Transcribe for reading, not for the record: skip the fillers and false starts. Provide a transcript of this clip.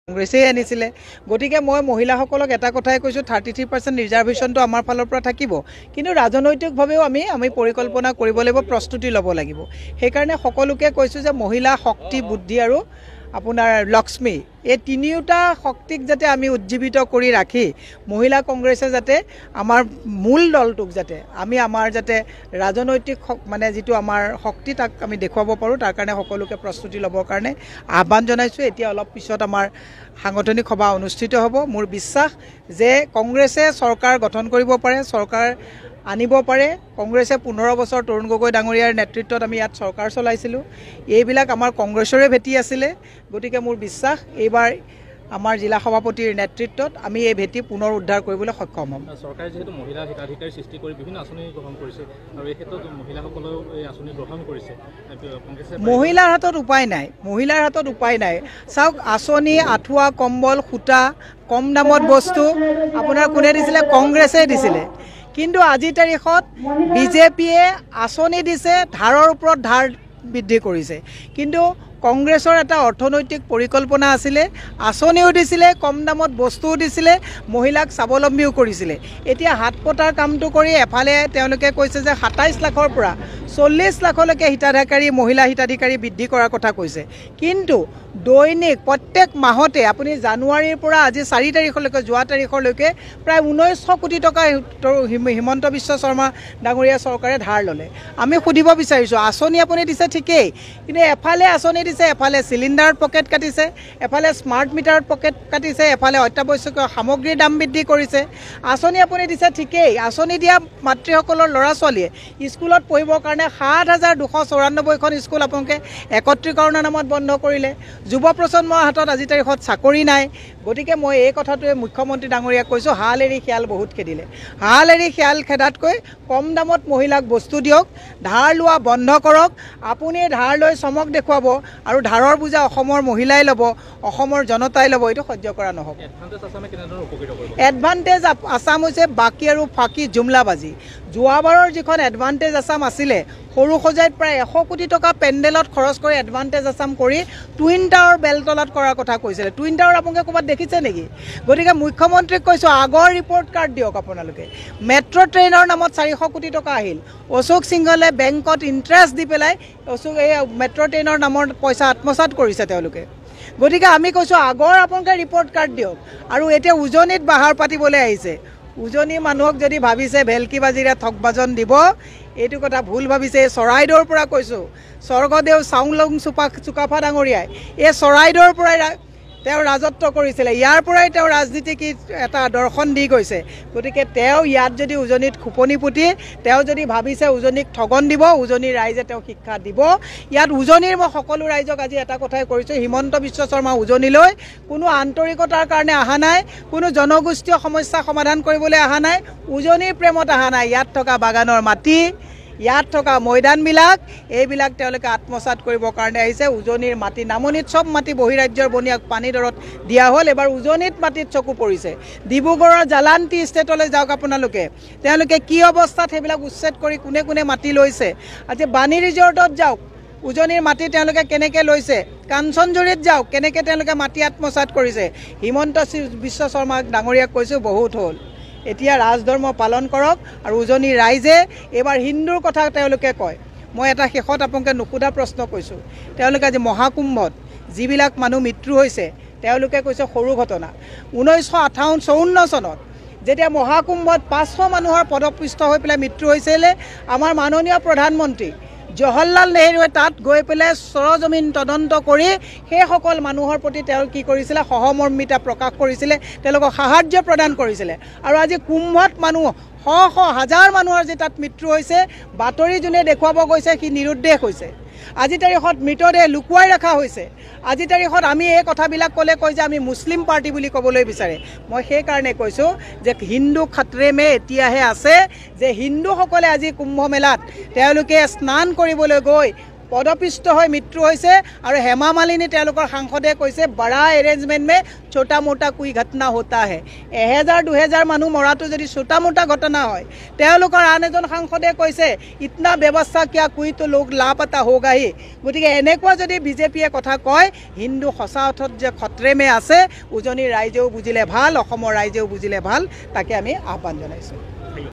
কংগ্ৰেছে আনিছিলে গতিকে মই মহিলাসকলক এটা কথাই কৈছোঁ 33% ৰিজাৰ্ভেশ্যনটো আমাৰ ফালৰ পৰা থাকিব কিন্তু ৰাজনৈতিকভাৱেও আমি পৰিকল্পনা কৰিব লাগিব প্ৰস্তুতি ল'ব লাগিব সেইকাৰণে সকলোকে কৈছোঁ যে মহিলা শক্তি বুদ্ধি আৰু আপোনাৰ লক্ষ্মী এই তিনিওটা শক্তিক যাতে আমি উজ্জীৱিত কৰি ৰাখি মহিলা কংগ্ৰেছে যাতে আমাৰ মূল দলটোক যাতে আমি আমাৰ যাতে ৰাজনৈতিক মানে যিটো আমাৰ শক্তি তাক আমি দেখুৱাব পাৰোঁ তাৰ কাৰণে সকলোকে প্ৰস্তুতি ল'বৰ কাৰণে আহ্বান জনাইছোঁ এতিয়া অলপ পিছত আমাৰ সাংগঠনিক সভা অনুষ্ঠিত হ'ব মোৰ বিশ্বাস যে কংগ্ৰেছে চৰকাৰ গঠন কৰিব পাৰে চৰকাৰ আনিব পাৰে কংগ্ৰেছে 15 বছৰ তৰুণ গগৈ ডাঙৰীয়াৰ নেতৃত্বত আমি ইয়াত চৰকাৰ চলাইছিলোঁ এইবিলাক আমাৰ কংগ্ৰেছৰে ভেটি আছিলে গতিকে মোৰ বিশ্বাস এইবাৰ আমাৰ জিলা সভাপতিৰ নেতৃত্বত আমি এই ভেটি পুনৰ উদ্ধাৰ কৰিবলৈ সক্ষম হ'ম চৰকাৰে যেহেতু মহিলা হিতাধিকাৰী সৃষ্টি কৰি বিভিন্ন আঁচনি গ্ৰহণ কৰিছে আৰু এই ক্ষেত্ৰত মহিলাসকলেও এই আঁচনি গ্ৰহণ কৰিছে কংগ্ৰেছে মহিলাৰ হাতত উপায় নাই চাওক আঁচনি আঁঠুৱা কম্বল সূতা কম দামত বস্তু আপোনাৰ কোনে দিছিলে কংগ্ৰেছে দিছিলে কিন্তু আজিৰ তাৰিখত বিজেপিয়ে আঁচনি দিছে ধাৰৰ ওপৰত ধাৰ বৃদ্ধি কৰিছে কিন্তু কংগ্ৰেছৰ এটা অৰ্থনৈতিক পৰিকল্পনা আছিলে আঁচনিও দিছিলে কম দামত বস্তুও দিছিলে মহিলাক স্বাৱলম্বীও কৰিছিলে এতিয়া হাত পতাৰ কামটো কৰি এফালে তেওঁলোকে কৈছে যে 27 লাখৰ পৰা 40 লাখলৈকে মহিলা হিতাধিকাৰী বৃদ্ধি কৰাৰ কথা কৈছে কিন্তু দৈনিক প্ৰত্যেক মাহতে আপুনি জানুৱাৰীৰ পৰা আজি 4 তাৰিখলৈকে যোৱা তাৰিখলৈকে প্ৰায় 1900 কোটি টকা হিমন্ত বিশ্ব শৰ্মা ডাঙৰীয়া চৰকাৰে ধাৰ ল'লে আমি সুধিব বিচাৰিছোঁ আঁচনি আপুনি দিছে ঠিকেই কিন্তু এফালে আঁচনি দিছে এফালে চিলিণ্ডাৰত পকেট কাটিছে এফালে স্মাৰ্ট মিটাৰত পকেট কাটিছে এফালে অত্যাৱশ্যকীয় সামগ্ৰীৰ দাম বৃদ্ধি কৰিছে আঁচনি আপুনি দিছে ঠিকেই আঁচনি দিয়া মাতৃসকলৰ ল'ৰা ছোৱালীয়ে স্কুলত পঢ়িবৰ কাৰণে 7294খন স্কুল আপোনালোকে একত্ৰীকৰণৰ নামত বন্ধ কৰিলে যুৱ প্ৰজন্মৰ হাতত আজি তাৰিখত চাকৰি নাই গতিকে মই এই কথাটোৱে মুখ্যমন্ত্ৰী ডাঙৰীয়াক কৈছোঁ হাল এৰি শিয়াল বহুত খেদিলে হাল এৰি শিয়াল খেদাতকৈ কম দামত মহিলাক বস্তু দিয়ক ধাৰ লোৱা বন্ধ কৰক আপুনি ধাৰ লৈ চমক দেখুৱাব আৰু ধাৰৰ বোজা অসমৰ মহিলাই ল'ব অসমৰ জনতাই ল'ব এইটো সহ্য কৰা নহ'ব এডভান্টেজ আছাম হৈছে বাকী আৰু ফাঁকি জুমলাবাজি যোৱাবাৰৰ যিখন এডভান্টেজ আছাম আছিলে সৰু সজাইত প্ৰায় 100 কোটি টকা পেণ্ডেলত খৰচ কৰি এডভান্টেজ আছাম কৰি টুইন টাৱাৰ বেলতলাত কৰাৰ কথা কৈছিলে টুইন টাৱাৰ আপোনালোকে ক'ৰবাত দেখিছে নেকি গতিকে মুখ্যমন্ত্ৰীক কৈছোঁ আগৰ ৰিপৰ্ট কাৰ্ড দিয়ক আপোনালোকে মেট্ৰ' ট্ৰেইনৰ নামত 400 কোটি টকা আহিল অশোক সিংহলে বেংকত ইণ্টাৰেষ্ট দি পেলাই এই মেট্ৰ' ট্ৰেইনৰ নামৰ পইচা আত্মসাৎ কৰিছে তেওঁলোকে গতিকে আমি কৈছোঁ আগৰ আপোনালোকে ৰিপৰ্ট কাৰ্ড দিয়ক আৰু এতিয়া উজনিত বাহাৰ পাতিবলৈ আহিছে উজনি মানুহক যদি ভাবিছে ভেলকি বাজিৰে ঠগবাজন দিব এইটো কথা ভুল ভাবিছে চৰাইদেউৰ পৰা কৈছোঁ স্বৰ্গদেউ চাউলং চুকাফা ডাঙৰীয়াই এই চৰাইদেউৰ পৰাই তেওঁ ৰাজত্ব কৰিছিলে ইয়াৰ পৰাই তেওঁ ৰাজনীতিক এটা দৰ্শন দি গৈছে গতিকে তেওঁ ইয়াত যদি উজনিত খোপনি পুতি তেওঁ যদি ভাবিছে উজনিক ঠগন দিব উজনিৰ ৰাইজে তেওঁ শিক্ষা দিব ইয়াত উজনিৰ মই সকলো ৰাইজক আজি এটা কথাই কৰিছোঁ হিমন্ত বিশ্ব শৰ্মা উজনিলৈ কোনো আন্তৰিকতাৰ কাৰণে অহা নাই কোনো জনগোষ্ঠীয় সমস্যা সমাধান কৰিবলৈ অহা নাই উজনিৰ প্ৰেমত অহা নাই ইয়াত থকা বাগানৰ মাটি ইয়াত থকা ময়দানবিলাক এইবিলাক তেওঁলোকে আত্মসাৎ কৰিবৰ কাৰণে আহিছে উজনিৰ মাটি নামনিত চব মাটি বহিৰাজ্যৰ বনিয়াক পানী দৰত দিয়া হ'ল এবাৰ উজনিত মাটিত চকু পৰিছে ডিব্ৰুগড়ৰ জালান্তি ষ্টেটলৈ যাওক আপোনালোকে তেওঁলোকে কি অৱস্থাত সেইবিলাক উচ্ছেদ কৰি কোনে কোনে মাটি লৈছে আজি বাণী ৰিজৰ্টত যাওক উজনিৰ মাটি তেওঁলোকে কেনেকৈ লৈছে কাঞ্চনজুৰিত যাওক কেনেকৈ তেওঁলোকে মাটি আত্মসাৎ কৰিছে হিমন্ত বিশ্ব শৰ্মা ডাঙৰীয়াক কৈছোঁ বহুত হ'ল এতিয়া ৰাজধৰ্ম পালন কৰক আৰু উজনিৰ ৰাইজে এইবাৰ হিন্দুৰ কথা তেওঁলোকে কয় মই এটা শেষত আপোনালোকে নুসুধা প্ৰশ্ন কৈছোঁ তেওঁলোকে আজি মহাকুম্ভত যিবিলাক মানুহ মৃত্যু হৈছে তেওঁলোকে কৈছে সৰু ঘটনা 1954 চনত যেতিয়া মহাকুম্ভত 500 মানুহৰ পদপৃষ্ঠ হৈ পেলাই মৃত্যু হৈছিলে আমাৰ মাননীয় প্ৰধানমন্ত্ৰী জৱাহৰলাল নেহৰুৱে তাত গৈ পেলাই সৰজমিন তদন্ত কৰি সেইসকল মানুহৰ প্ৰতি তেওঁ কি কৰিছিলে সহমৰ্মিতা প্ৰকাশ কৰিছিলে তেওঁলোকক সাহায্য প্ৰদান কৰিছিলে আৰু আজি কুম্ভত মানুহ শ হাজাৰ মানুহৰ যে তাত মৃত্যু হৈছে বাতৰি যোনে দেখুৱাব গৈছে সি নিৰুদ্দেশ হৈছে আজি তাৰিখত মৃতদেহ লুকুৱাই ৰখা হৈছে আজি তাৰিখত আমি এই কথাবিলাক ক'লে কয় যে আমি মুছলিম পাৰ্টি বুলি ক'বলৈ বিচাৰে মই সেইকাৰণে কৈছোঁ যে হিন্দু খাতৰে মে এতিয়াহে আছে যে হিন্দুসকলে আজি কুম্ভ মেলাত তেওঁলোকে স্নান কৰিবলৈ গৈ পদপিষ্ট হৈ মৃত্যু হৈছে আৰু হেমা মালিনী তেওঁলোকৰ সাংসদে কৈছে বড়া এৰেঞ্জমেণ্ট মে ছোটা মোটা কুই ঘটনা হোতা হে 1000-2000 মানুহ মৰাটো যদি ছোটা মোটা ঘটনা হয় তেওঁলোকৰ আন এজন সাংসদে কৈছে ইতনা ব্যৱস্থা কিয়া কুই তো লোক লাপতা হোগাহি গতিকে এনেকুৱা যদি বিজেপিয়ে কথা কয় হিন্দু সঁচা অৰ্থত যে খতৰে মে আছে উজনিৰ ৰাইজেও বুজিলে ভাল অসমৰ ৰাইজেও বুজিলে ভাল তাকে আমি আহ্বান জনাইছোঁ